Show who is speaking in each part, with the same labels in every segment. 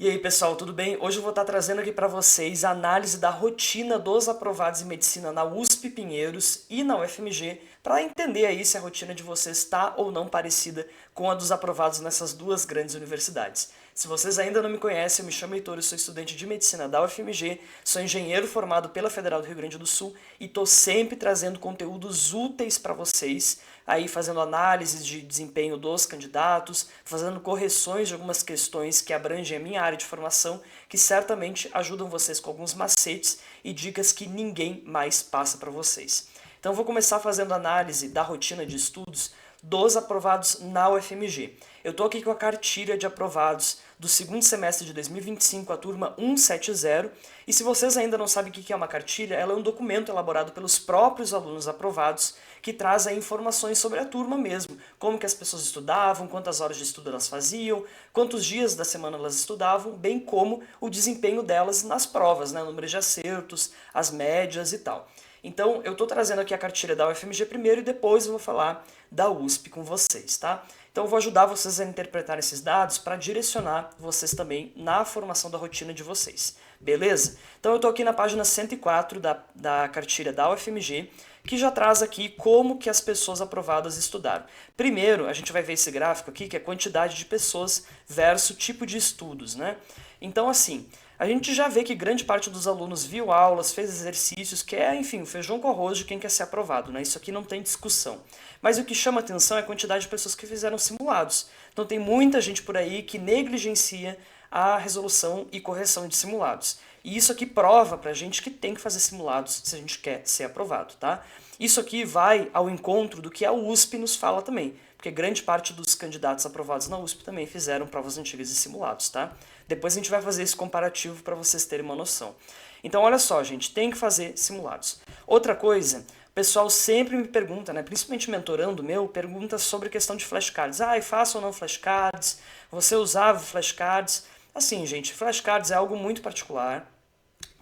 Speaker 1: E aí, pessoal, tudo bem? Hoje eu vou estar trazendo aqui para vocês a análise da rotina dos aprovados em medicina na USP Pinheiros e na UFMG, para entender aí se a rotina de vocês está ou não parecida com a dos aprovados nessas duas grandes universidades. Se vocês ainda não me conhecem, eu me chamo Heitor, eu sou estudante de medicina da UFMG, sou engenheiro formado pela Federal do Rio Grande do Sul e estou sempre trazendo conteúdos úteis para vocês, aí fazendo análises de desempenho dos candidatos, fazendo correções de algumas questões que abrangem a minha área de formação, que certamente ajudam vocês com alguns macetes e dicas que ninguém mais passa para vocês. Então eu vou começar fazendo análise da rotina de estudos dos aprovados na UFMG. Eu estou aqui com a cartilha de aprovados do segundo semestre de 2025, a turma 170, e se vocês ainda não sabem o que é uma cartilha, ela é um documento elaborado pelos próprios alunos aprovados que traz aí informações sobre a turma mesmo, como que as pessoas estudavam, quantas horas de estudo elas faziam, quantos dias da semana elas estudavam, bem como o desempenho delas nas provas, né, o número de acertos, as médias e tal. Então, eu estou trazendo aqui a cartilha da UFMG primeiro e depois eu vou falar da USP com vocês, tá? Então, eu vou ajudar vocês a interpretar esses dados para direcionar vocês também na formação da rotina de vocês, beleza? Então, eu estou aqui na página 104 da cartilha da UFMG, que já traz aqui como que as pessoas aprovadas estudaram. Primeiro, a gente vai ver esse gráfico aqui, que é a quantidade de pessoas versus tipo de estudos, né? Então, assim, a gente já vê que grande parte dos alunos viu aulas, fez exercícios, que é, enfim, o feijão com arroz de quem quer ser aprovado, né? Isso aqui não tem discussão. Mas o que chama atenção é a quantidade de pessoas que fizeram simulados. Então tem muita gente por aí que negligencia a resolução e correção de simulados. E isso aqui prova pra gente que tem que fazer simulados se a gente quer ser aprovado, tá? Isso aqui vai ao encontro do que a USP nos fala também, porque grande parte dos candidatos aprovados na USP também fizeram provas antigas e simulados, tá? Depois a gente vai fazer esse comparativo para vocês terem uma noção. Então olha só, gente, tem que fazer simulados. Outra coisa, o pessoal sempre me pergunta, né, principalmente mentorando meu, pergunta sobre a questão de flashcards. Ah, faço ou não flashcards? Você usava flashcards? Assim, gente, flashcards é algo muito particular.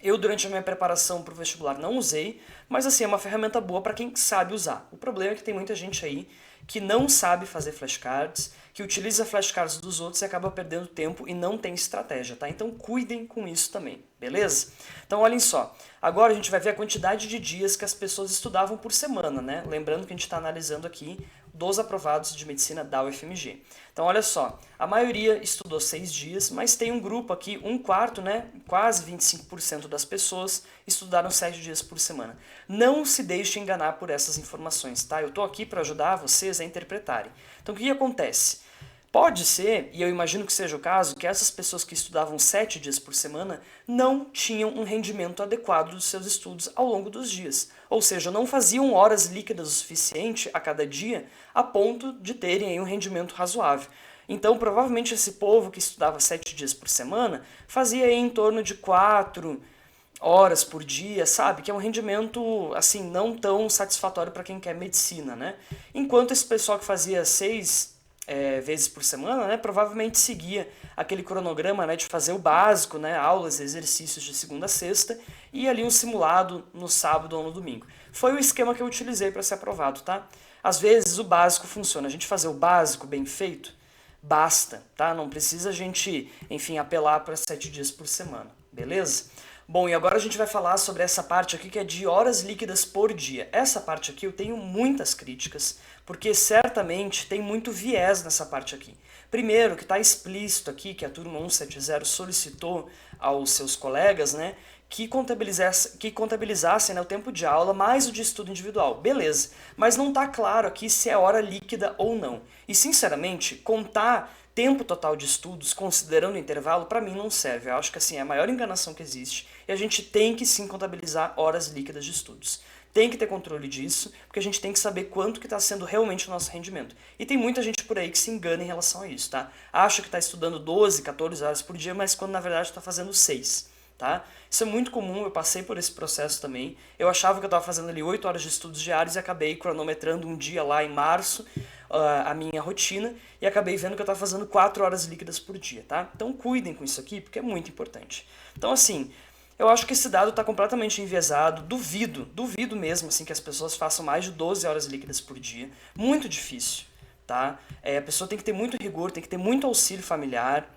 Speaker 1: Eu, durante a minha preparação para o vestibular, não usei, mas assim, é uma ferramenta boa para quem sabe usar. O problema é que tem muita gente aí que não sabe fazer flashcards, que utiliza flashcards dos outros e acaba perdendo tempo e não tem estratégia, tá? Então cuidem com isso também, beleza? Então olhem só, agora a gente vai ver a quantidade de dias que as pessoas estudavam por semana, né? Lembrando que a gente está analisando aqui dos aprovados de medicina da UFMG. Então olha só, a maioria estudou 6 dias, mas tem um grupo aqui, um quarto, né, quase 25% das pessoas estudaram 7 dias por semana. Não se deixe enganar por essas informações, tá? Eu estou aqui para ajudar vocês a interpretarem. Então o que acontece? Pode ser, e eu imagino que seja o caso, que essas pessoas que estudavam 7 dias por semana não tinham um rendimento adequado dos seus estudos ao longo dos dias. Ou seja, não faziam horas líquidas o suficiente a cada dia a ponto de terem aí um rendimento razoável. Então, provavelmente esse povo que estudava 7 dias por semana fazia aí em torno de 4 horas por dia, sabe? Que é um rendimento, assim, não tão satisfatório para quem quer medicina, né? Enquanto esse pessoal que fazia 6 vezes por semana, né, provavelmente seguia aquele cronograma, né, de fazer o básico, né, aulas, exercícios de segunda a sexta e ali um simulado no sábado ou no domingo. Foi o esquema que eu utilizei para ser aprovado, tá? Às vezes o básico funciona, a gente fazer o básico bem feito, basta, tá? Não precisa a gente, enfim, apelar para 7 dias por semana, beleza? Bom, e agora a gente vai falar sobre essa parte aqui que é de horas líquidas por dia. Essa parte aqui eu tenho muitas críticas, porque certamente tem muito viés nessa parte aqui. Primeiro, que está explícito aqui que a turma 170 solicitou aos seus colegas, né, que contabilizassem, né, o tempo de aula mais o de estudo individual. Beleza, mas não está claro aqui se é hora líquida ou não. E, sinceramente, contar tempo total de estudos, considerando o intervalo, para mim não serve. Eu acho que assim, é a maior enganação que existe e a gente tem que sim contabilizar horas líquidas de estudos. Tem que ter controle disso, porque a gente tem que saber quanto que está sendo realmente o nosso rendimento. E tem muita gente por aí que se engana em relação a isso, tá? Acha que está estudando 12, 14 horas por dia, mas quando na verdade está fazendo 6. Tá? Isso é muito comum, eu passei por esse processo também. Eu achava que eu estava fazendo ali 8 horas de estudos diários e acabei cronometrando um dia lá em março a minha rotina e acabei vendo que eu estava fazendo 4 horas líquidas por dia, tá? Então cuidem com isso aqui, porque é muito importante. Então assim, eu acho que esse dado está completamente enviesado, duvido mesmo assim que as pessoas façam mais de 12 horas líquidas por dia, muito difícil, tá? A pessoa tem que ter muito rigor, tem que ter muito auxílio familiar,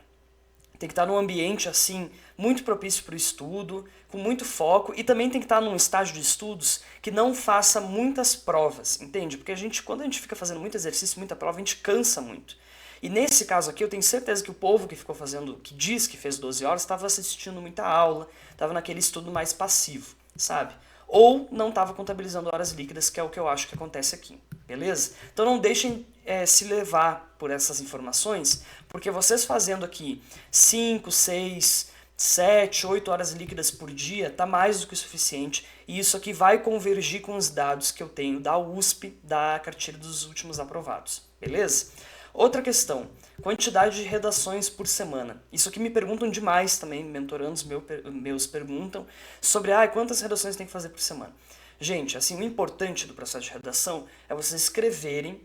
Speaker 1: Tem que estar num ambiente assim muito propício para o estudo, com muito foco, e também tem que estar num estágio de estudos que não faça muitas provas, entende? Porque quando a gente fica fazendo muito exercício, muita prova, a gente cansa muito. E nesse caso aqui, eu tenho certeza que o povo que ficou fazendo, que diz que fez 12 horas, estava assistindo muita aula, estava naquele estudo mais passivo, sabe? Ou não estava contabilizando horas líquidas, que é o que eu acho que acontece aqui, beleza? Então não deixem se levar por essas informações, porque vocês fazendo aqui 5, 6, 7, 8 horas líquidas por dia tá mais do que o suficiente, e isso aqui vai convergir com os dados que eu tenho da USP, da cartilha dos últimos aprovados, beleza? Outra questão, quantidade de redações por semana. Isso aqui me perguntam demais também, mentorandos meus perguntam sobre quantas redações tem que fazer por semana. Gente, assim, o importante do processo de redação é vocês escreverem,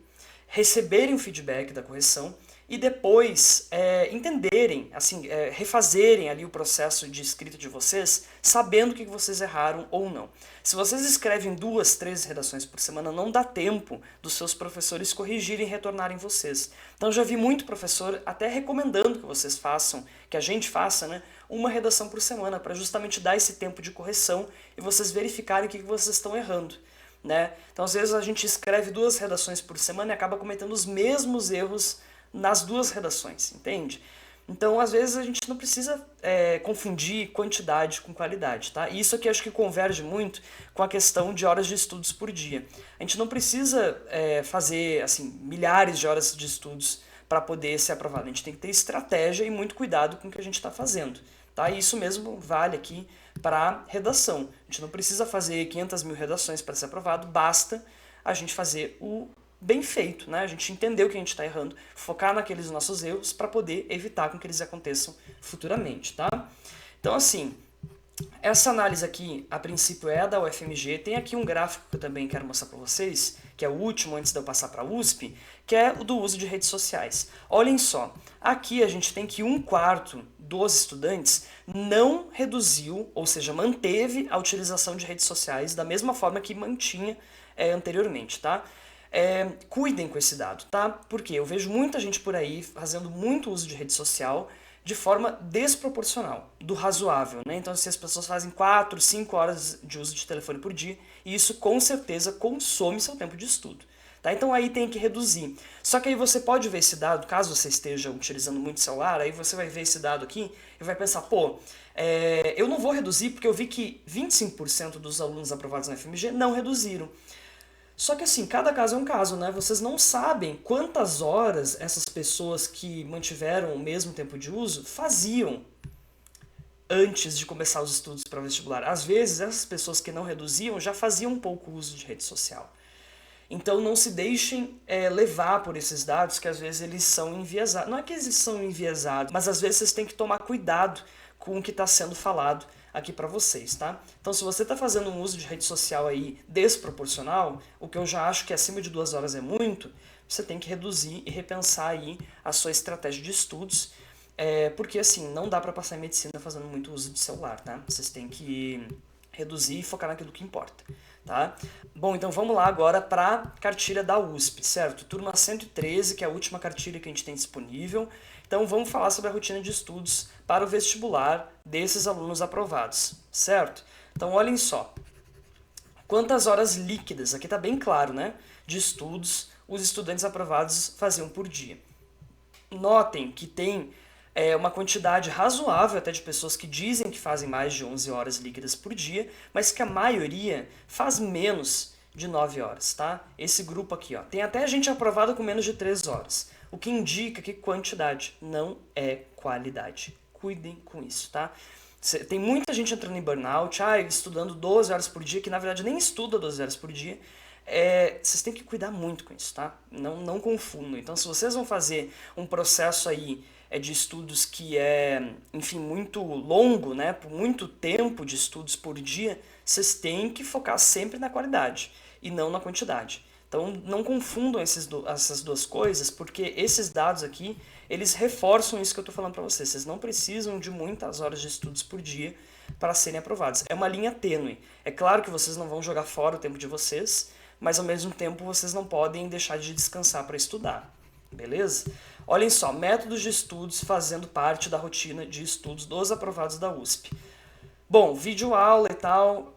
Speaker 1: receberem o feedback da correção e depois entenderem, assim, refazerem ali o processo de escrita de vocês, sabendo o que vocês erraram ou não. Se vocês escrevem 2, 3 redações por semana, não dá tempo dos seus professores corrigirem e retornarem vocês. Então já vi muito professor até recomendando que vocês façam, que a gente faça, né, uma redação por semana, para justamente dar esse tempo de correção e vocês verificarem o que vocês estão errando. Né? Então às vezes a gente escreve 2 redações por semana e acaba cometendo os mesmos erros nas 2 redações, entende? Então, às vezes, a gente não precisa confundir quantidade com qualidade, tá? E isso aqui acho que converge muito com a questão de horas de estudos por dia. A gente não precisa fazer, assim, milhares de horas de estudos para poder ser aprovado. A gente tem que ter estratégia e muito cuidado com o que a gente está fazendo, tá? E isso mesmo vale aqui para redação. A gente não precisa fazer 500 mil redações para ser aprovado, basta a gente fazer o bem feito, né? A gente entender o que a gente está errando, focar naqueles nossos erros para poder evitar com que eles aconteçam futuramente, tá? Então, assim, essa análise aqui, a princípio, é da UFMG. Tem aqui um gráfico que eu também quero mostrar para vocês, que é o último antes de eu passar para a USP, que é o do uso de redes sociais. Olhem só, aqui a gente tem que 1/4 dos estudantes não reduziu, ou seja, manteve a utilização de redes sociais da mesma forma que mantinha anteriormente, tá? Cuidem com esse dado, tá? Porque eu vejo muita gente por aí fazendo muito uso de rede social de forma desproporcional, do razoável, né? Então, se as pessoas fazem 4, 5 horas de uso de telefone por dia, isso com certeza consome seu tempo de estudo, tá? Então aí tem que reduzir. Só que aí você pode ver esse dado, caso você esteja utilizando muito celular, aí você vai ver esse dado aqui e vai pensar, pô, eu não vou reduzir porque eu vi que 25% dos alunos aprovados na FMG não reduziram. Só que assim, cada caso é um caso, né? Vocês não sabem quantas horas essas pessoas que mantiveram o mesmo tempo de uso faziam antes de começar os estudos para vestibular. Às vezes, essas pessoas que não reduziam já faziam um pouco uso de rede social. Então não se deixem levar por esses dados que às vezes eles são enviesados. Não é que eles são enviesados, mas às vezes vocês têm que tomar cuidado com o que está sendo falado aqui para vocês, tá? Então se você está fazendo um uso de rede social aí desproporcional, o que eu já acho que acima de 2 horas é muito, você tem que reduzir e repensar aí a sua estratégia de estudos, porque assim, não dá para passar em medicina fazendo muito uso de celular, tá? Vocês têm que reduzir e focar naquilo que importa, tá? Bom, então vamos lá agora para a cartilha da USP, certo? Turma 113, que é a última cartilha que a gente tem disponível. Então vamos falar sobre a rotina de estudos para o vestibular desses alunos aprovados, certo? Então olhem só, quantas horas líquidas, aqui está bem claro, né? De estudos os estudantes aprovados faziam por dia. Notem que tem uma quantidade razoável até de pessoas que dizem que fazem mais de 11 horas líquidas por dia, mas que a maioria faz menos de 9 horas, tá? Esse grupo aqui, ó, tem até gente aprovada com menos de 3 horas, o que indica que quantidade não é qualidade. Cuidem com isso, tá? Tem muita gente entrando em burnout, estudando 12 horas por dia, que na verdade nem estuda 12 horas por dia. Vocês têm que cuidar muito com isso, tá? Não confundam. Então, se vocês vão fazer um processo aí de estudos que enfim, muito longo, né? Por muito tempo de estudos por dia, vocês têm que focar sempre na qualidade e não na quantidade. Então, não confundam essas duas coisas, porque esses dados aqui, eles reforçam isso que eu estou falando para vocês. Vocês não precisam de muitas horas de estudos por dia para serem aprovados. É uma linha tênue. É claro que vocês não vão jogar fora o tempo de vocês, mas ao mesmo tempo vocês não podem deixar de descansar para estudar, beleza? Olhem só, métodos de estudos fazendo parte da rotina de estudos dos aprovados da USP. Bom, vídeo aula e tal,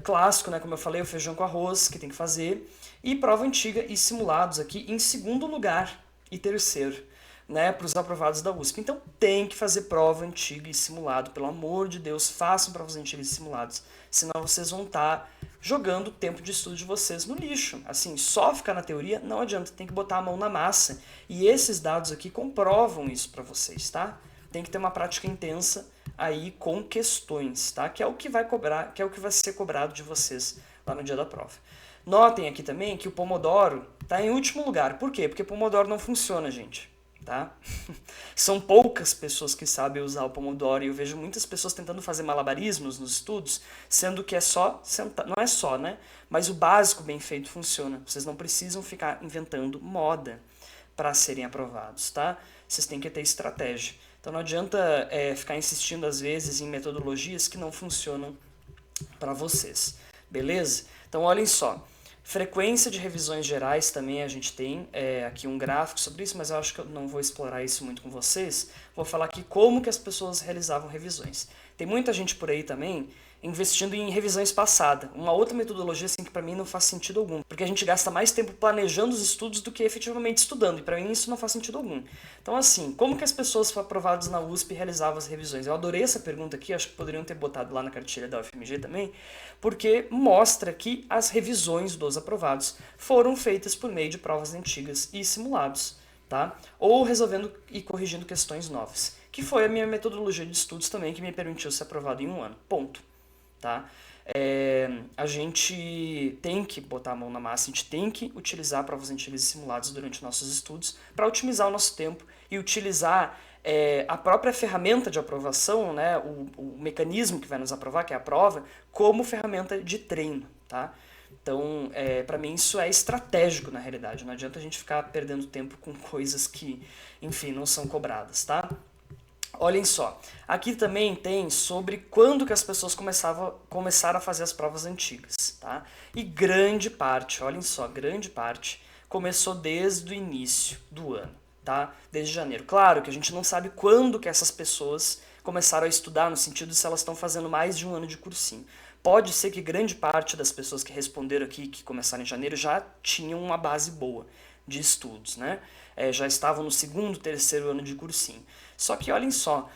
Speaker 1: clássico, né, como eu falei, o feijão com arroz que tem que fazer, e prova antiga e simulados aqui em segundo lugar e terceiro, né, para os aprovados da USP. Então tem que fazer prova antiga e simulado, pelo amor de Deus, façam provas antigas e simulados, senão vocês vão estar jogando o tempo de estudo de vocês no lixo. Assim, só ficar na teoria não adianta, tem que botar a mão na massa, e esses dados aqui comprovam isso para vocês, tá? Tem que ter uma prática intensa aí com questões, tá? Que é o que vai cobrar, que é o que vai ser cobrado de vocês lá no dia da prova. Notem aqui também que o Pomodoro está em último lugar. Por quê? Porque Pomodoro não funciona, gente, tá? São poucas pessoas que sabem usar o Pomodoro e eu vejo muitas pessoas tentando fazer malabarismos nos estudos, sendo que é só sentar, não é só, né? Mas o básico bem feito funciona. Vocês não precisam ficar inventando moda para serem aprovados, tá? Vocês têm que ter estratégia. Então não adianta ficar insistindo às vezes em metodologias que não funcionam para vocês, beleza? Então olhem só, frequência de revisões gerais também a gente tem aqui um gráfico sobre isso, mas eu acho que eu não vou explorar isso muito com vocês. Vou falar aqui como que as pessoas realizavam revisões. Tem muita gente por aí também investindo em revisões passadas. Uma outra metodologia assim que para mim não faz sentido algum, porque a gente gasta mais tempo planejando os estudos do que efetivamente estudando, e para mim isso não faz sentido algum. Então assim, como que as pessoas aprovadas na USP realizavam as revisões? Eu adorei essa pergunta aqui, acho que poderiam ter botado lá na cartilha da UFMG também, porque mostra que as revisões dos aprovados foram feitas por meio de provas antigas e simulados, tá? Ou resolvendo e corrigindo questões novas, que foi a minha metodologia de estudos também que me permitiu ser aprovado em um ano, ponto. Tá? A gente tem que botar a mão na massa, a gente tem que utilizar provas antigas e simulados durante nossos estudos para otimizar o nosso tempo e utilizar a própria ferramenta de aprovação, né, o mecanismo que vai nos aprovar, que é a prova, como ferramenta de treino. Tá? Então, para mim isso é estratégico na realidade, não adianta a gente ficar perdendo tempo com coisas que, enfim, não são cobradas. Tá? Olhem só, aqui também tem sobre quando que as pessoas começaram a fazer as provas antigas, tá? E grande parte, olhem só, grande parte começou desde o início do ano, tá? Desde janeiro. Claro que a gente não sabe quando que essas pessoas começaram a estudar, no sentido de se elas estão fazendo mais de um ano de cursinho. Pode ser que grande parte das pessoas que responderam aqui, que começaram em janeiro, já tinham uma base boa de estudos, né? Já estavam no segundo, terceiro ano de cursinho. Só que olhem só,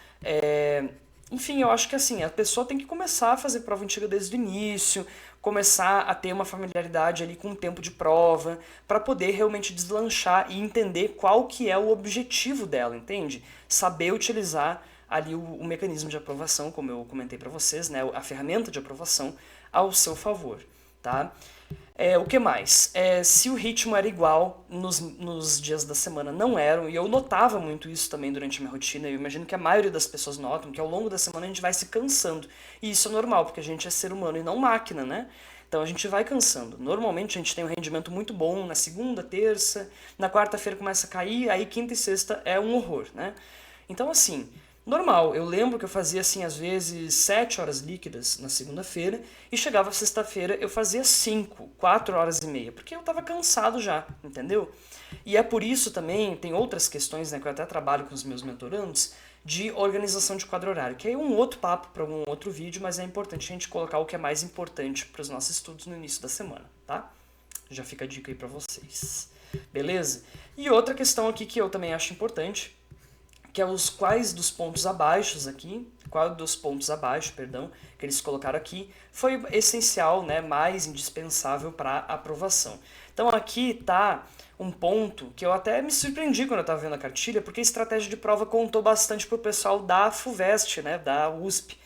Speaker 1: enfim, eu acho que assim, a pessoa tem que começar a fazer prova antiga desde o início, começar a ter uma familiaridade ali com o tempo de prova, para poder realmente deslanchar e entender qual que é o objetivo dela, entende? Saber utilizar ali o mecanismo de aprovação, como eu comentei para vocês, né, a ferramenta de aprovação ao seu favor, tá? O que mais? Se o ritmo era igual nos dias da semana, não eram, e eu notava muito isso também durante a minha rotina, eu imagino que a maioria das pessoas notam que ao longo da semana a gente vai se cansando, e isso é normal, porque a gente é ser humano e não máquina, né? Então a gente vai cansando. Normalmente a gente tem um rendimento muito bom na segunda, terça, na quarta-feira começa a cair, aí quinta e sexta é um horror, né? Então assim, normal, eu lembro que eu fazia assim às vezes 7 horas líquidas na segunda-feira e chegava sexta-feira eu fazia 5, 4 horas e meia, porque eu estava cansado já, entendeu? E é por isso também, tem outras questões, né, que eu até trabalho com os meus mentorandos, de organização de quadro horário, que é um outro papo para um outro vídeo, mas é importante a gente colocar o que é mais importante para os nossos estudos no início da semana, tá? Já fica a dica aí para vocês. Beleza? E outra questão aqui que eu também acho importante, que é os quais dos pontos abaixo aqui, qual dos pontos abaixo, perdão, que eles colocaram aqui, foi essencial, né, mais indispensável para aprovação. Então aqui tá um ponto que eu até me surpreendi quando eu estava vendo a cartilha, porque a estratégia de prova contou bastante para o pessoal da FUVEST, né, da USP,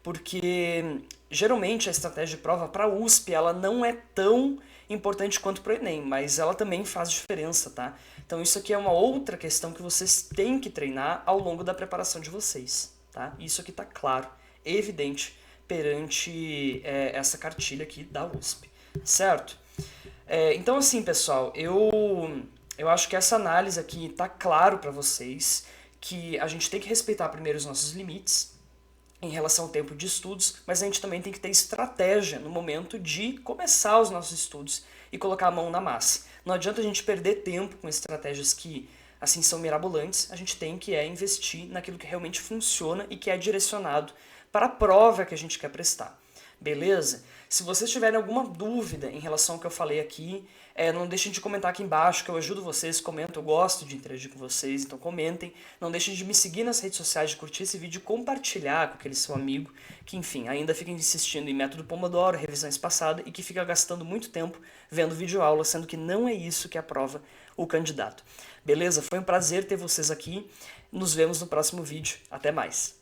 Speaker 1: porque geralmente a estratégia de prova para a USP ela não é tão importante quanto para o Enem, mas ela também faz diferença, tá? Então isso aqui é uma outra questão que vocês têm que treinar ao longo da preparação de vocês, tá? Isso aqui tá claro, evidente perante essa cartilha aqui da USP, certo? Então assim, pessoal, eu acho que essa análise aqui tá claro para vocês que a gente tem que respeitar primeiro os nossos limites em relação ao tempo de estudos, mas a gente também tem que ter estratégia no momento de começar os nossos estudos e colocar a mão na massa. Não adianta a gente perder tempo com estratégias que assim são mirabolantes, a gente tem que investir naquilo que realmente funciona e que é direcionado para a prova que a gente quer prestar. Beleza? Se vocês tiverem alguma dúvida em relação ao que eu falei aqui, não deixem de comentar aqui embaixo, que eu ajudo vocês, comento, eu gosto de interagir com vocês, então comentem. Não deixem de me seguir nas redes sociais, de curtir esse vídeo e compartilhar com aquele seu amigo que, enfim, ainda fica insistindo em método Pomodoro, revisão espaçada e que fica gastando muito tempo vendo videoaula, sendo que não é isso que aprova o candidato. Beleza? Foi um prazer ter vocês aqui. Nos vemos no próximo vídeo. Até mais!